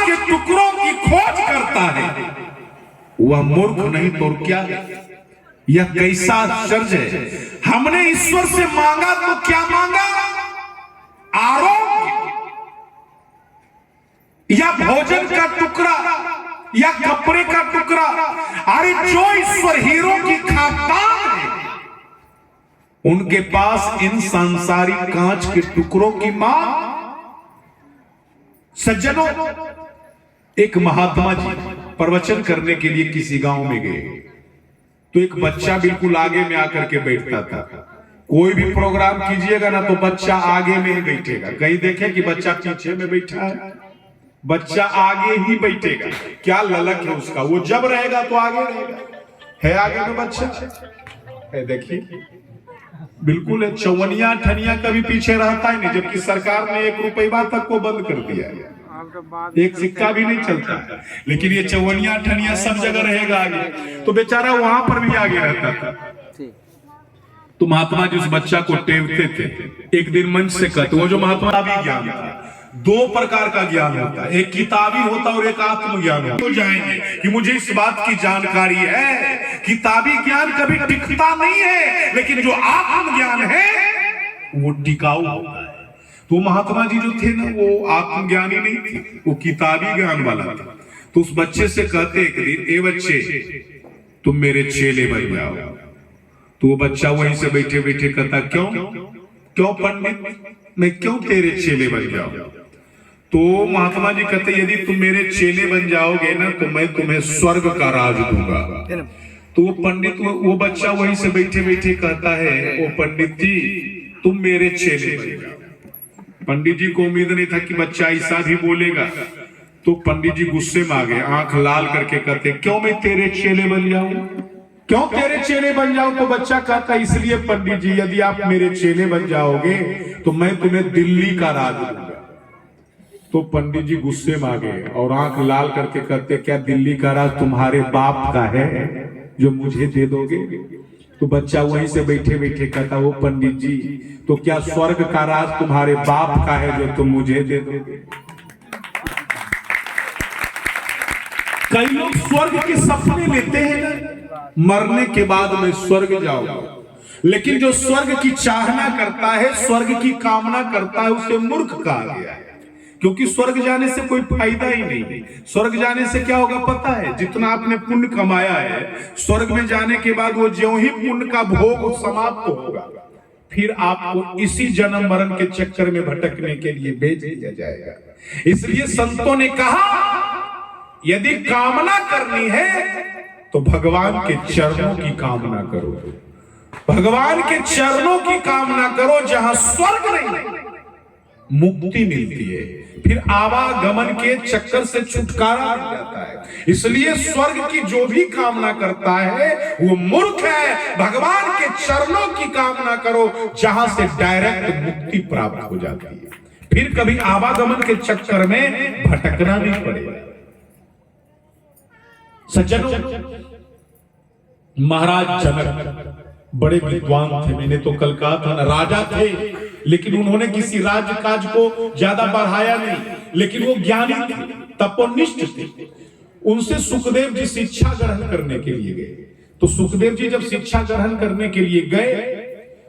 के टुकड़ों की खोज करता है वह मूर्ख नहीं तो क्या है? यह कैसा आश्चर्य है। हमने ईश्वर से मांगा तो क्या मांगा? आरोग्य या भोजन का टुकड़ा या कपड़े का टुकड़ा। अरे जो ईश्वर हीरो की खानदान है उनके पास इन सांसारिक कांच के टुकड़ों की मांग। सज्जनों, एक महात्मा जी प्रवचन करने के लिए किसी गांव में गए तो एक बच्चा बिल्कुल आगे में आकर के बैठता था। कोई भी प्रोग्राम कीजिएगा ना तो बच्चा आगे में ही बैठेगा। कहीं देखे कि बच्चा पीछे में बैठा है? बच्चा आगे ही बैठेगा। क्या ललक है उसका, वो जब रहेगा तो आगे रहेगा। है आगे में बच्चा है, देखिए बिल्कुल है। चौवनिया ठनिया कभी पीछे रहता ही नहीं, जबकि सरकार ने 1 रुपया तक को बंद कर दिया है, एक सिक्का भी नहीं चलता है। लेकिन ये चौवनिया ठनिया सब जगह रहेगा आगे, तो बेचारा वहां पर भी आगे रहता था। तो महात्मा जी उस बच्चा को टेवते थे। एक दिन मंच से कहते, वो जो महात्मा भी ज्ञान था, 2 प्रकार का ज्ञान होता है, एक किताबी होता है और एक आत्मज्ञान होता है। तो जाएंगे कि मुझे इस बात की जानकारी है, किताबी ज्ञान कभी टिकता नहीं है, लेकिन जो आत्मज्ञान है वो टिकाऊ होता है। तो महात्मा जी जो थे ना वो आत्मज्ञानी नहीं थे, वो किताबी ज्ञान वाला था। तो उस बच्चे से कहते एक दिन, ए बच्चे तुम मेरे चेले बन जाओ। तो वो बच्चा वहीं से बैठे बैठे कहता, क्यों क्यों पंडित, मैं क्यों तेरे चेले बन जाऊं? तो महात्मा जी कहते, यदि तुम मेरे चेले बन जाओगे ना तो मैं तुम्हें स्वर्ग का राज दूंगा। तो वो पंडित, वो बच्चा वहीं से बैठे बैठे कहता है, ओ पंडित जी तुम मेरे चेले बन जाओ। पंडित जी को उम्मीद नहीं था कि बच्चा ऐसा भी बोलेगा। तो पंडित जी गुस्से में आ गए, आंख लाल करके कहते, क्यों मैं तेरे चेले बन जाऊं, क्यों तेरे चेले बन जाऊं? तो बच्चा कहता, इसलिए पंडित जी यदि आप मेरे चेले बन जाओगे तो मैं तुम्हें दिल्ली का राज दूंगा। तो पंडित जी गुस्से में आ गए और आंख लाल करके कहते, क्या दिल्ली का राज तुम्हारे बाप का है जो मुझे दे दोगे? तो बच्चा वहीं से बैठे बैठे कहता, वो पंडित जी तो क्या स्वर्ग का राज तुम्हारे बाप का है जो तुम मुझे दे दोगे? कई लोग स्वर्ग के सपने लेते हैं ना, मरने के बाद मैं स्वर्ग जाऊंगा, लेकिन जो स्वर्ग की चाहना करता है, स्वर्ग की कामना करता है, उसे मूर्ख कहा गया है। क्योंकि स्वर्ग जाने से कोई फायदा ही नहीं। स्वर्ग जाने से क्या होगा पता है? जितना आपने पुण्य कमाया है, स्वर्ग में जाने के बाद वो ज्यों ही पुण्य का भोग समाप्त होगा, फिर आपको इसी जन्म मरण के चक्कर में भटकने के लिए भेज दिया जाएगा। इसलिए संतों ने कहा, यदि कामना करनी है तो भगवान के चरणों की कामना करो, भगवान के चरणों की कामना करो, जहां स्वर्ग नहीं मुक्ति मिलती है, फिर आवागमन के चक्कर से छुटकारा मिल जाता है। इसलिए स्वर्ग की जो भी कामना करता है वो मूर्ख है। भगवान के चरणों की कामना करो, जहां से डायरेक्ट मुक्ति प्राप्त हो जाती है, फिर कभी आवागमन के चक्कर में भटकना नहीं पड़ेगा। सज्जनों, महाराज जनक बड़े विद्वान थे। मैंने तो कल कहा था ना, राजा थे लेकिन उन्होंने किसी राज्य काज को ज्यादा बढ़ाया नहीं, लेकिन वो ज्ञानी थे, तपोनिष्ठ थे। उनसे सुखदेव जी शिक्षा ग्रहण करने के लिए गए। तो सुखदेव जी जब शिक्षा ग्रहण करने के लिए गए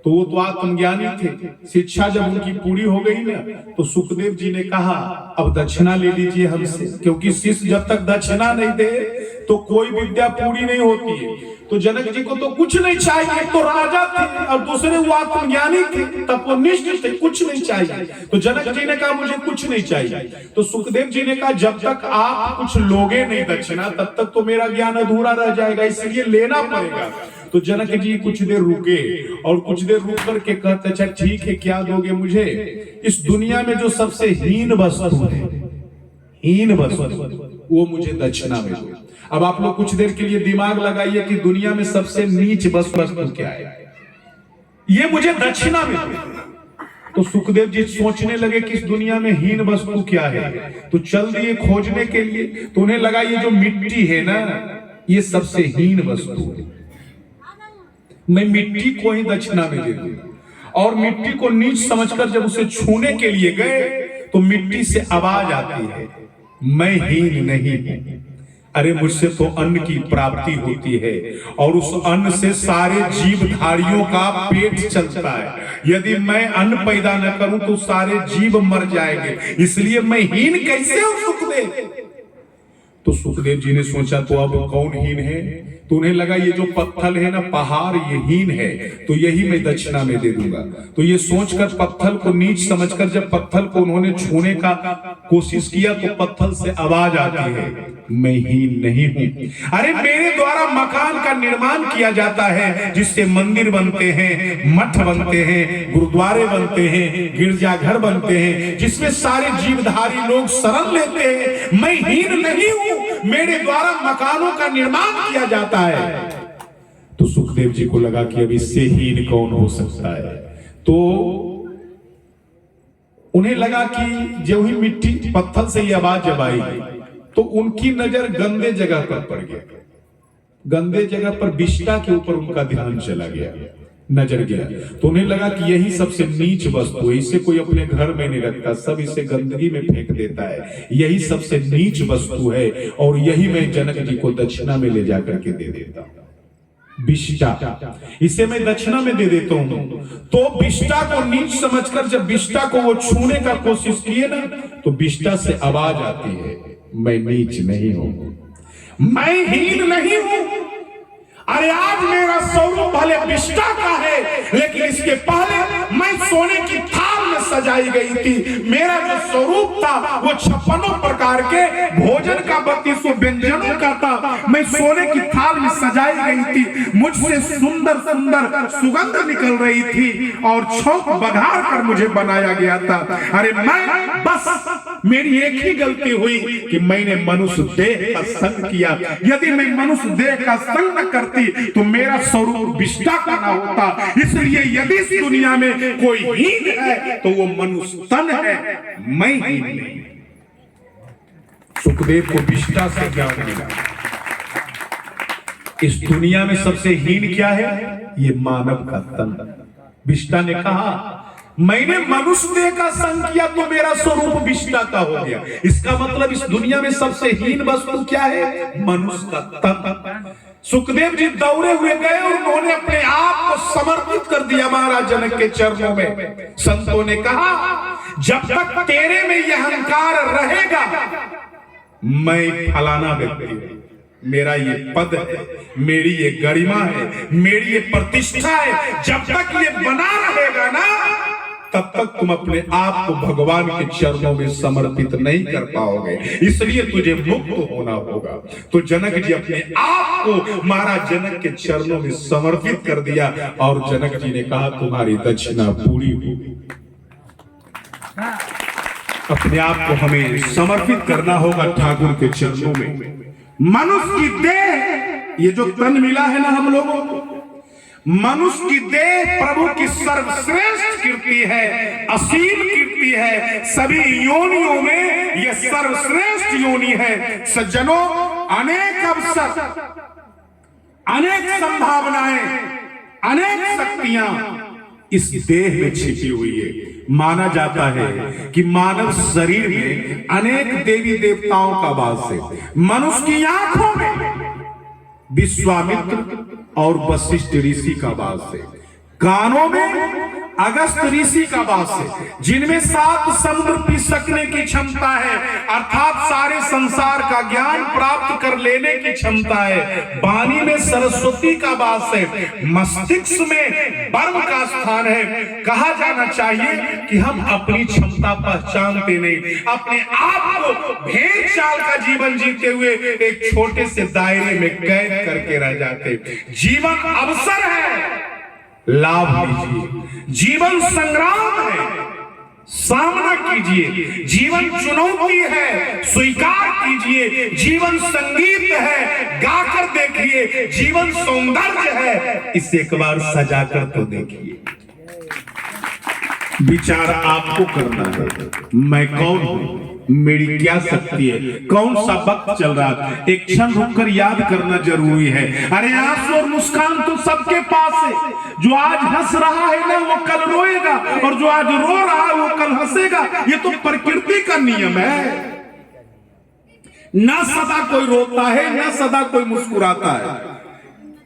तो वो तो आत्मज्ञानी थे। शिक्षा जब उनकी पूरी हो गई ना तो सुखदेव जी ने कहा, अब दक्षिणा ले लीजिए हमसे, क्योंकि शिष्य जब तक दक्षिणा नहीं दे तो कोई विद्या पूरी नहीं होती है। तो जनक जी को तो कुछ नहीं चाहिए, तो राजा थे, और दूसरे वो आत्मज्ञानी थे, तपोनिष्ठ थे, कुछ नहीं चाहिए। तो जनक जी ने कहा मुझे कुछ नहीं चाहिए। तो सुखदेव जी ने कहा जब तक आप कुछ लोगे नहीं दक्षिणा तब तक तो मेरा ज्ञान अधूरा रह जाएगा, इसलिए लेना पड़ेगा। तो जनक जी कुछ देर रुके और कुछ देर रुक करके कहते, अच्छा ठीक है, क्या दोगे मुझे? इस दुनिया में जो सबसे हीन वस्तु है, हीन वस्तु, वो मुझे दक्षिणा में दो। अब आप लोग कुछ देर के लिए दिमाग लगाइए कि दुनिया में सबसे नीच वस्तु क्या है, ये मुझे दक्षिणा में दो। तो सुखदेव जी सोचने लगे कि इस दुनिया में हीन वस्तु क्या है, तो चल दिए खोजने के लिए। तो उन्हें लगा ये जो मिट्टी है ना, ये सबसे हीन वस्तु है, मैं मिट्टी को ही दक्षिणा में दे दूं। और मिट्टी को नीच समझकर जब उसे छूने के लिए गए तो मिट्टी से आवाज आती है, मैं हीन नहीं हूं। अरे मुझसे तो अन्न की प्राप्ति होती है और उस अन्न से सारे जीवधारियों का पेट चलता है। यदि मैं अन्न पैदा न करूं तो सारे जीव मर जाएंगे, इसलिए मैं हीन कैसे हूं सुखदेव। तो सुखदेव जी ने सोचा तो अब कौन हीन है, तो उन्हें लगा ये जो पत्थर है ना पहाड़, ये हीन है, तो यही मैं दक्षिणा में दे दूंगा। तो ये सोचकर पत्थर को नीच समझकर जब पत्थर को उन्होंने छूने का कोशिश किया तो पत्थर से आवाज आती है, मैं हीन नहीं हूं। अरे मेरे द्वारा मकान का निर्माण किया जाता है, जिससे मंदिर बनते हैं, मठ बनते हैं, गुरुद्वारे बनते हैं, गिरजाघर बनते हैं, जिसमें सारे जीवधारी लोग शरण लेते हैं। मैं हीन नहीं हूं, मेरे द्वारा मकानों का निर्माण किया जाता है। तो सुखदेव जी को लगा कि अब इससे हीन कौन हो सकता है। तो उन्हें लगा कि जो ही मिट्टी पत्थर से ये आवाज जब आई तो उनकी नजर गंदे जगह पर पड़ गया। गंदे जगह पर बिष्टा के ऊपर उनका ध्यान चला गया, नजर गया। तो उन्हें लगा कि यही सबसे नीच वस्तु है, इसे कोई अपने घर में नहीं रखता, सब इसे गंदगी में फेंक देता है। यही सबसे नीच वस्तु है और यही मैं जनक जी को दक्षिणा में ले जाकर के दे देता हूं। बिष्टा, इसे मैं दक्षिणा में दे देता हूं। तो बिष्टा को नीच समझकर जब बिष्टा को वो छूने का कोशिश किए ना, तो बिष्टा से आवाज आती है, मैं नीच नहीं हूं, मैं हीन नहीं हूं। अरे आज मेरा स्वरूप भले बिष्टा का है, लेकिन इसके पहले मैं सोने की थाल में सजाई गई थी। मेरा जो स्वरूप था वो 56 प्रकार के भोजन का 32 व्यंजनों का था। मैं सोने की थाल में सजाई गई थी, मुझसे सुंदर सुंदर सुगंध निकल रही थी और छौंक बघार कर मुझे बनाया गया था। अरे मैं बस मेरी एक ही गलती हुई कि मैंने मनुष्य देह का संग किया। यदि मैं मनुष्य देह का संग न करती तो मेरा स्वरूप बिष्टा का ना होता। इसलिए यदि इस दुनिया में कोई हीन है तो वो मनुष्य तन है, मैं हीन नहीं। सुखदेव को बिष्टा से ज्ञान मिला। इस दुनिया में सबसे हीन क्या है? ये मानव का तन। बिष्टा ने कहा मैंने मनुष्य देह का संग किया तो मेरा स्वरूप बिष्टा का हो गया। इसका मतलब इस दुनिया में सबसे हीन वस्तु क्या है? मनुष्य का तन। सुखदेव जी दौड़े हुए गए और उन्होंने अपने आप को समर्पित कर दिया महाराज जनक के चरणों में। संतों ने कहा जब तक तेरे में यह अहंकार रहेगा, मैं फलाना व्यक्ति हूं, मेरा ये पद है, मेरी ये गरिमा है, मेरी ये प्रतिष्ठा है, जब तक ये बना रहेगा ना तब तक तुम अपने आप को भगवान के चरणों में समर्पित नहीं कर पाओगे। इसलिए तुझे मुक्त होना होगा। तो जनक जी अपने आप को महाराज जनक के चरणों में समर्पित कर दिया और जनक जी ने कहा तुम्हारी दक्षिणा पूरी होगी। अपने आप को हमें समर्पित करना होगा ठाकुर के चरणों में। मनुष्य की देह, ये जो तन मिला है ना हम लोगों को, मनुष्य की देह प्रभु की सर्वश्रेष्ठ कीर्ति है, असीम कीर्ति है। सभी योनियों में यह सर्वश्रेष्ठ योनि है। सज्जनों, अनेक अवसर, अनेक संभावनाएं, अनेक शक्तियां इस देह में छिपी हुई है। माना जाता है कि मानव शरीर में अनेक देवी देवताओं का वास है। मनुष्य की आंखों में विश्वामित्र और वशिष्ठ ऋषि का वास है। कानों में अगस्त ऋषि का वास है, जिनमें 7 समुद्र पी सकने की क्षमता है, अर्थात सारे संसार का ज्ञान प्राप्त कर लेने की क्षमता है। वाणी में सरस्वती का वास है, मस्तिष्क में ब्रह्म का स्थान है। कहा जाना चाहिए कि हम अपनी क्षमता पहचानते नहीं, अपने आप को भेड़ चाल का जीवन जीते हुए एक छोटे से दायरे में कैद करके रह जाते। जीवन अवसर है, लाभ लीजिए। जीवन संग्राम है, सामना कीजिए। जीवन चुनौती है, स्वीकार कीजिए। जीवन संगीत है, गाकर देखिए। जीवन सौंदर्य है, इसे एक बार सजाकर तो देखिए। विचार आपको करना है, मैं कौन हूं, मेरी क्या शक्ति है, कौन सा वक्त चल रहा है। एक क्षण रुककर याद करना जरूरी है। अरे आंसू और मुस्कान तो सबके पास है। जो आज हंस रहा है ना वो कल रोएगा, और जो आज रो रहा है वो कल हंसेगा। ये तो प्रकृति का नियम है। ना सदा कोई रोता है, ना सदा कोई मुस्कुराता है।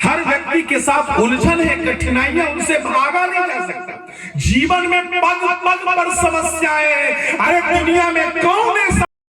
हर व्यक्ति के साथ उलझन है, कठिनाइयां, उनसे भागा नहीं जा सकता। जीवन में पग पग पर समस्याएं। अरे दुनिया में कौन है